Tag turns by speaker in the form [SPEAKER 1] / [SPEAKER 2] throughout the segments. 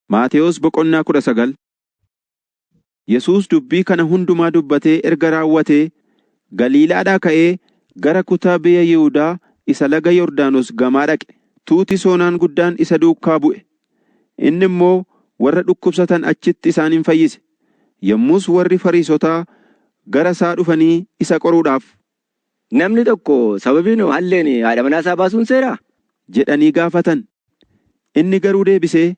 [SPEAKER 1] Maatewos boqonnaa 19. Yesuus dubbii kana hundumaa dubbatee erga raawwatee Galiilaadhaa ka'ee gara kutaa biyya Yihuudaa isa laga Yordaanos gamaa dhaqe. Tuuti soonaan guddaan isa duukaa bu'e. Inni immoo warra dhukkubsatan achitti isaan fayyise. Yommus warri Fariisotaa gara isaa dhufanii isa qoruudhaaf,
[SPEAKER 2] "Namni tokko sababiin halleen haadha manaa isaa baasuun seeraa?"
[SPEAKER 1] jedhanii gaafatan. Inni garuu deebisee,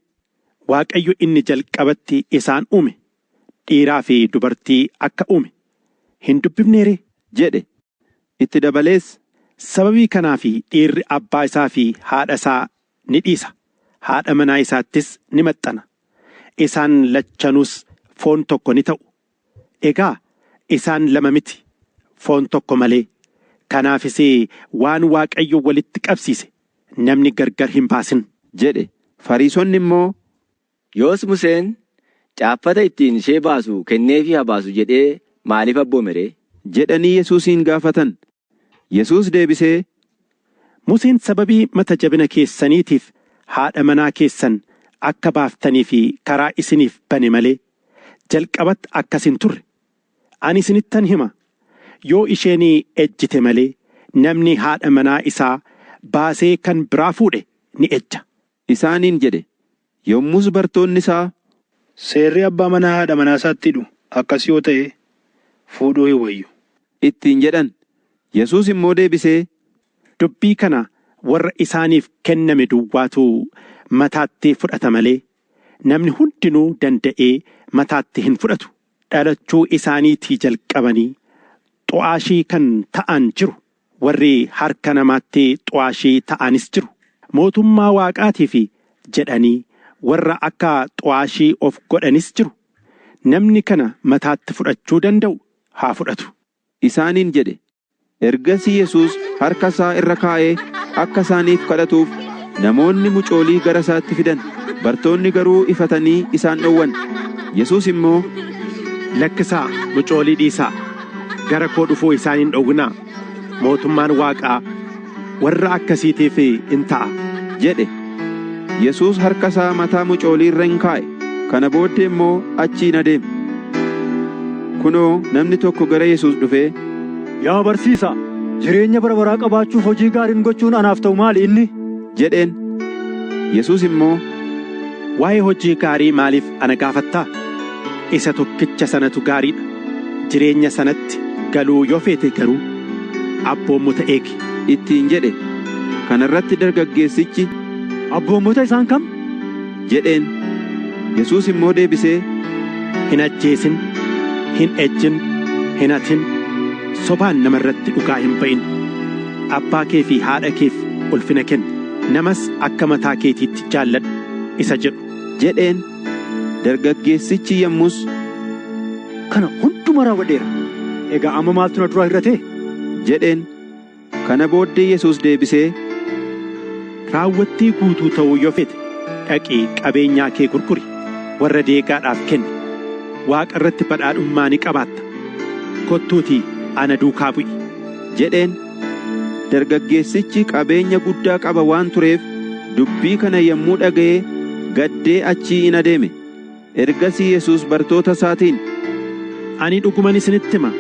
[SPEAKER 3] Waaqayyo inni jalqabatti isaan uume dhiiraa fi dubartii akka uume hin dubbifneeree
[SPEAKER 1] jedhe. Itti dabalees,
[SPEAKER 3] sababii kanaaf dhiirri abbaa isaa fi haadha isaa ni dhiisa, haadha manaa isaattis ni maxxana, isaan lachanuus foon tokko ni ta'u. Egaa isaan lama miti, foon tokko malee. Kanaafis waan Waaqayyo walitti qabsiise namni gargar hin baasin
[SPEAKER 1] jedhe. Fariisonni immoo,
[SPEAKER 2] "Yoos Museen caaffata ittiin ishee baasu kenneefii haa baasu jedhee maaliif abboome ree?"
[SPEAKER 1] jedhanii Yesuusin gaafatan. Yesuus deebisee,
[SPEAKER 3] Museen sababii mata jabina keessaniitiif haadha manaa keessan akka baaftanii fi karaa isiniif bane malee jalqabatti akkas hin turre. Ani isinittan hima, yoo isheen ejjite malee namni haadha manaa isaa baasee kan biraa fuudhe ni ejja
[SPEAKER 1] isaaniin jedhe. Yommus bartoonni isaa,
[SPEAKER 4] "Seerri abbaa manaa haadha manaa isaatti hidhu akkas yoo ta'e fuudhuu hin wayyu"
[SPEAKER 1] ittiin jedhan. Yesuus immoo deebisee,
[SPEAKER 3] dubbii kana warra isaaniif kenname duwwaatu mataatti fudhata malee namni hundinuu danda'ee mataatti hin fudhatu. Dhalachuu isaaniitii jalqabanii xu'aashii kan ta'an jiru, warri harka namaatti xu'aashii ta'anis jiru. Mootummaa Waaqaatiif jedhanii warra akka xu'aashii of godhanis jiru. Namni kana mataatti fudhachuu danda'u haa fudhatu
[SPEAKER 1] isaaniin jedhe. Ergasii Yesuus harka isaa irra kaa'ee akka isaaniif kadhatuuf namoonni mucoolii gara isaatti fidan. Bartoonni garuu ifatanii isaan dhowwan. Yesuus immoo,
[SPEAKER 3] "Lakkisaa, mucoolii dhiisaa, gara koo dhufuu isaan hin dhowwinaa. Mootummaan Waaqaa warra akkasiitiif in ta'a"
[SPEAKER 1] jedhe. Yesuus harka isaa mataa mucoolii irra hin kaa'e. Kana booddee immoo achiin adeeme. Kunoo namni tokko gara Yesuus dhufee,
[SPEAKER 5] "Yaa barsiisaa, jireenya bara baraa qabaachuuf hojii gaariin gochuun anaaf ta'u maali inni?"
[SPEAKER 1] jedheen. Yesuus immoo,
[SPEAKER 3] "Waa'ee hojii gaarii maaliif ana gaafattaa? Isa tokkicha sanatu gaariidha. Jireenya sanatti galuu yoo feete garuu abboommota eegi"
[SPEAKER 1] ittiin jedhe. Kana irratti dargaggeessichi,
[SPEAKER 5] "Abboommota isaan kam?"
[SPEAKER 1] jedheen. Yesuus immoo deebisee,
[SPEAKER 3] "Hin ajjeesin, hin ejjin, hin hatin, sobaan nama irratti dhugaa hin ba'in, abbaa kee fi haadha keef ulfina kenni, namas akka mataa keetiitti jaalladhu" isa jedhu
[SPEAKER 1] jedheen. Dargaggeessichi yommus,
[SPEAKER 5] "Kana hunduma raawwadheera. Egaa amma maaltu na duraa hir'ate?"
[SPEAKER 1] jedheen. Kana booddee Yesuus deebisee,
[SPEAKER 3] "Raawwattii guutuu ta'uu yoo fete dhaqii qabeenyaa kee gurguri, warra deegaadhaaf kenni, Waaqa irratti badhaadhummaa ni qabaatta. Kottuutii ana duukaa bu'i"
[SPEAKER 1] jedheen. Dargaggeessichi qabeenya guddaa qaba waan tureef dubbii kana yommuu dhaga'ee gaddee achii in adeeme. Ergasii Yesuus bartoota isaatiin,
[SPEAKER 3] "Ani dhuguman isinitti hima,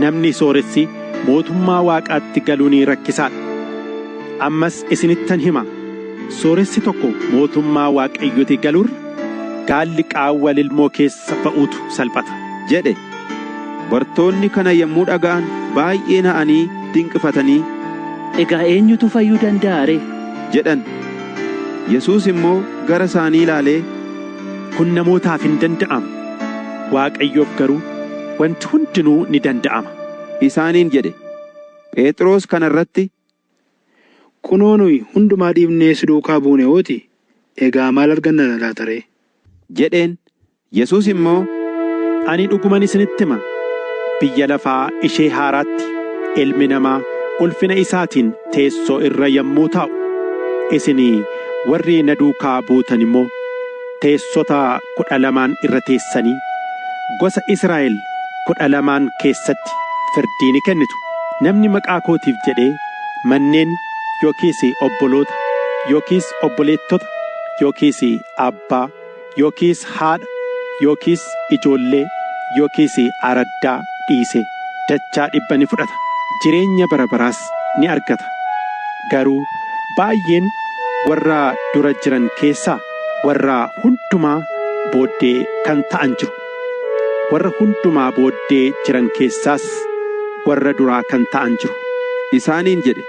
[SPEAKER 3] namni sooressi mootummaa Waaqaatti galuun rakkisaadha. Ammas isinittan hima, sooressi tokko mootummaa Waaqayyooti galuurra gaalli qaawwa lilmoo keessa ba'uutu salphata"
[SPEAKER 1] jedhe. Bartoonni kana yommuu dhaga'an baay'ee na'anii dinqifatanii,
[SPEAKER 2] "Egaa eenyutu fayyuu danda'a ree?"
[SPEAKER 1] jedhan. Yesuus immoo gara isaanii ilaalee,
[SPEAKER 3] "Kun namootaaf hin danda'amu, Waaqayyoof garuu wanti hundinuu ni danda'ama"
[SPEAKER 1] isaaniin jedhe. Phexros kana irratti,
[SPEAKER 4] "Kunoo nuyi hundumaa dhiibnee si duukaa buune hooti, egaa maal arganna laata ree?"
[SPEAKER 1] jedheen. Yesuus immoo,
[SPEAKER 3] "Ani dhuguman isinitti hima, biyya lafaa ishee haaraatti ilmi namaa ulfina isaatiin teessoo irra yommuu taa'u, isin warri na duukaa buutan immoo teessota 12 irra teessanii gosa Israa'el 12 keessatti firdii ni kennitu. Namni maqaa kootiif jedhee manneen yookiis obboloota yookiis obboleettota yookiis abbaa yookiis haadha yookiis ijoollee yookiis araddaa dhiise dachaa 100 ni fudhata. Jireenya bara baraas ni argata. Garuu baay'een warra dura jiran keessaa warra hundumaa booddee kan ta'an jiru. Warra hundumaa booddee jiran keessaas warra duraa kan ta'an jiru.
[SPEAKER 1] Isaaniin jedhe,